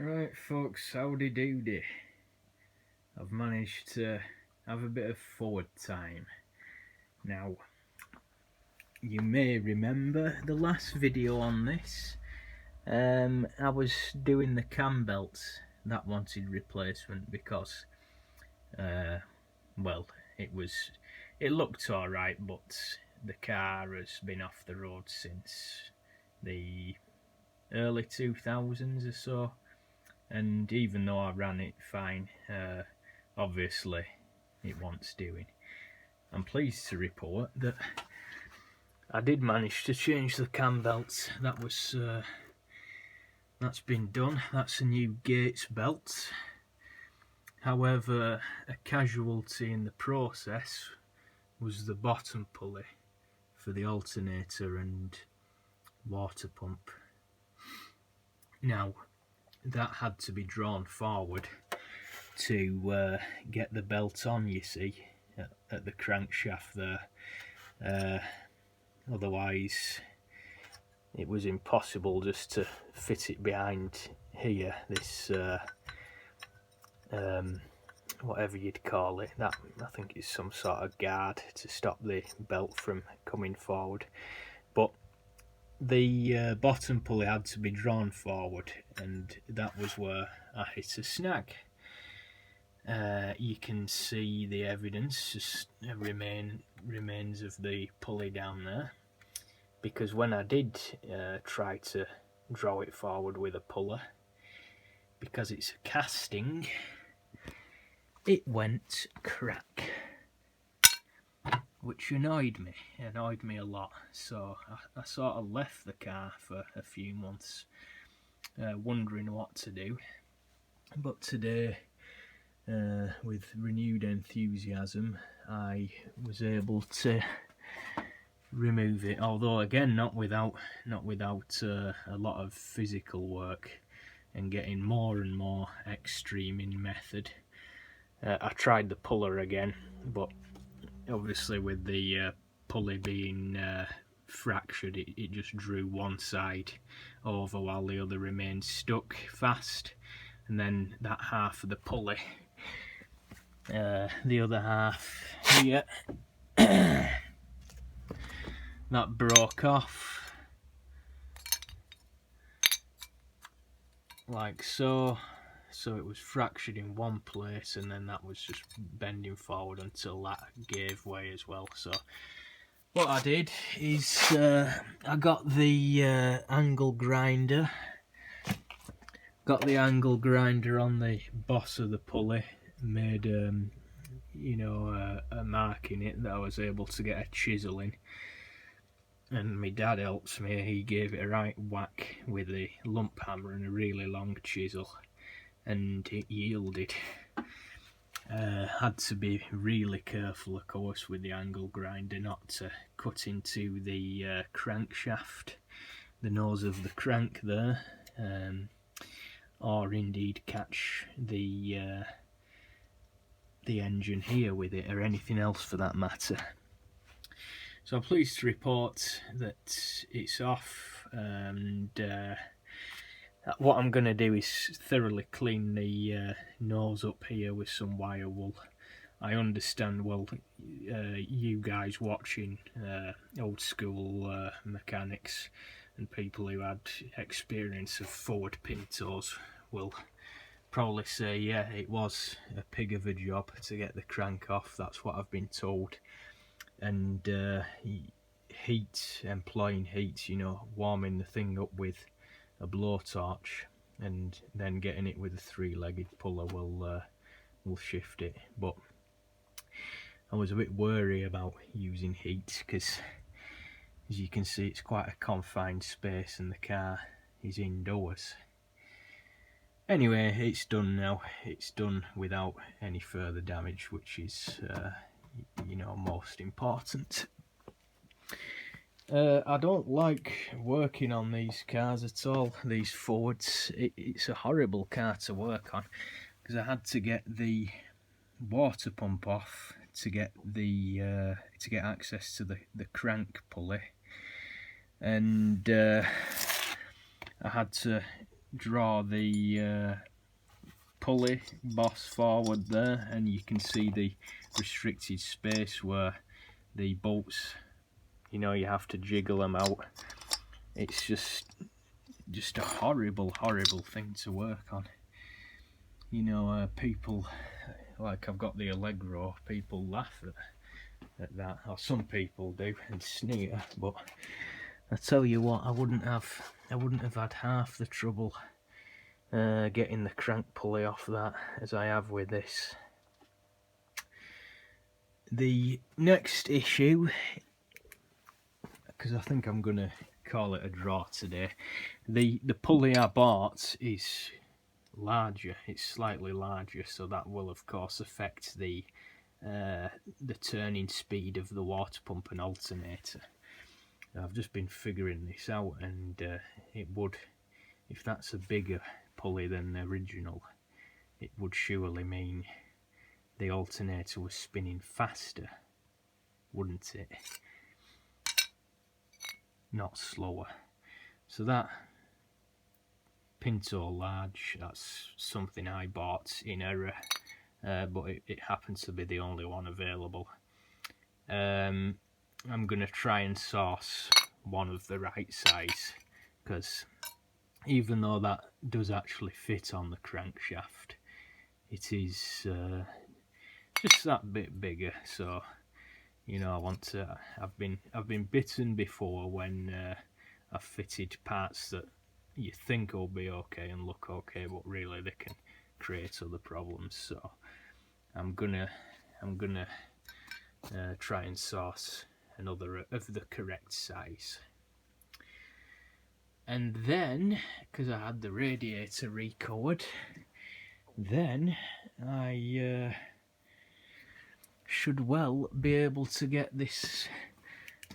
Right folks, howdy doody. I've managed to have a bit of forward time. Now, you may remember the last video on this. I was doing the cam belts that wanted replacement because, well, it looked alright, but the car has been off the road since the early 2000s or so. And even though I ran it fine, obviously it wants doing. I'm pleased to report that I did manage to change the cam belts. That's been done. That's a new Gates belt. However, a casualty in the process was the bottom pulley for the alternator and water pump. Now, that had to be drawn forward to get the belt on, you see, at the crankshaft there. Otherwise it was impossible just to fit it behind here, this whatever you'd call it, that I think is some sort of guard to stop the belt from coming forward. But the bottom pulley had to be drawn forward, and that was where I hit a snag. You can see the evidence, just remains of the pulley down there, because when I did try to draw it forward with a puller, because it's a casting, it went crack, which annoyed me a lot. So I sort of left the car for a few months, wondering what to do. But today, with renewed enthusiasm, I was able to remove it, although again not without a lot of physical work and getting more and more extreme in method. I tried the puller again, but obviously with the pulley being fractured, it just drew one side over while the other remained stuck fast, and then that half of the pulley, the other half here, that broke off like so. So it was fractured in one place, and then that was just bending forward until that gave way as well. So what I did is I got the angle grinder. Got the angle grinder on the boss of the pulley, made you know, a mark in it that I was able to get a chisel in. And my dad helps me. He gave it a right whack with a lump hammer and a really long chisel, and it yielded. Had to be really careful, of course, with the angle grinder not to cut into the crankshaft, the nose of the crank there, or indeed catch the engine here with it, or anything else for that matter. So I'm pleased to report that it's off, and what I'm going to do is thoroughly clean the nose up here with some wire wool. I understand, well, you guys watching old school mechanics and people who had experience of Ford Pintos will probably say, yeah, it was a pig of a job to get the crank off. That's what I've been told. And employing heat, you know, warming the thing up with a blowtorch and then getting it with a three-legged puller will shift it. But I was a bit wary about using heat because, as you can see, it's quite a confined space and the car is indoors. Anyway, it's done now. It's done without any further damage, which is you know, most important. I don't like working on these cars at all, these Fords. It's a horrible car to work on, because I had to get the water pump off to get the to get access to the crank pulley, and I had to draw the pulley boss forward there, and you can see the restricted space where the bolts, you know, you have to jiggle them out. It's just a horrible thing to work on. You know, people, like I've got the Allegro, people laugh at that, or some people do, and sneer, but I tell you what, I wouldn't have had half the trouble getting the crank pulley off that as I have with this. The next issue, because I think I'm gonna call it a draw today, the pulley I bought is larger, it's slightly larger, so that will of course affect the turning speed of the water pump and alternator. I've just been figuring this out, and it would, if that's a bigger pulley than the original, it would surely mean the alternator was spinning faster, wouldn't it? Not slower. So that Pinto large, that's something I bought in error, but it happens to be the only one available. I'm going to try and source one of the right size, because even though that does actually fit on the crankshaft, it is just that bit bigger. So, you know, I want to. I've been bitten before when I've fitted parts that you think will be okay and look okay, but really they can create other problems. So I'm gonna try and source another of the correct size. And then, because I had the radiator recovered, then I should well be able to get this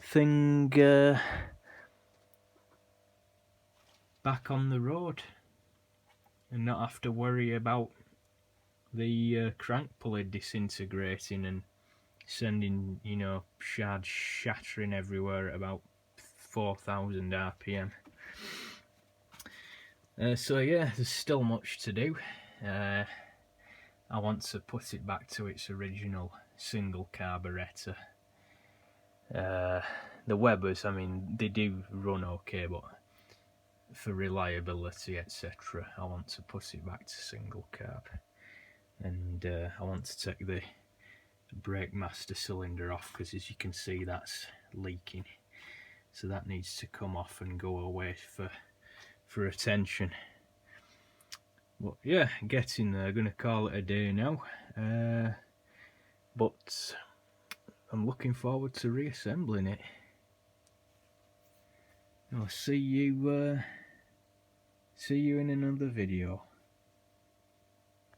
thing back on the road and not have to worry about the crank pulley disintegrating and sending, you know, shards shattering everywhere at about 4,000 RPM. So yeah, there's still much to do. I want to put it back to its original single carburettor. The Webers, I mean, they do run okay, but for reliability, etc., I want to put it back to single carb. And I want to take the brake master cylinder off, because as you can see, that's leaking. So that needs to come off and go away for attention. But yeah, getting there. Gonna call it a day now. But I'm looking forward to reassembling it. I'll see you in another video.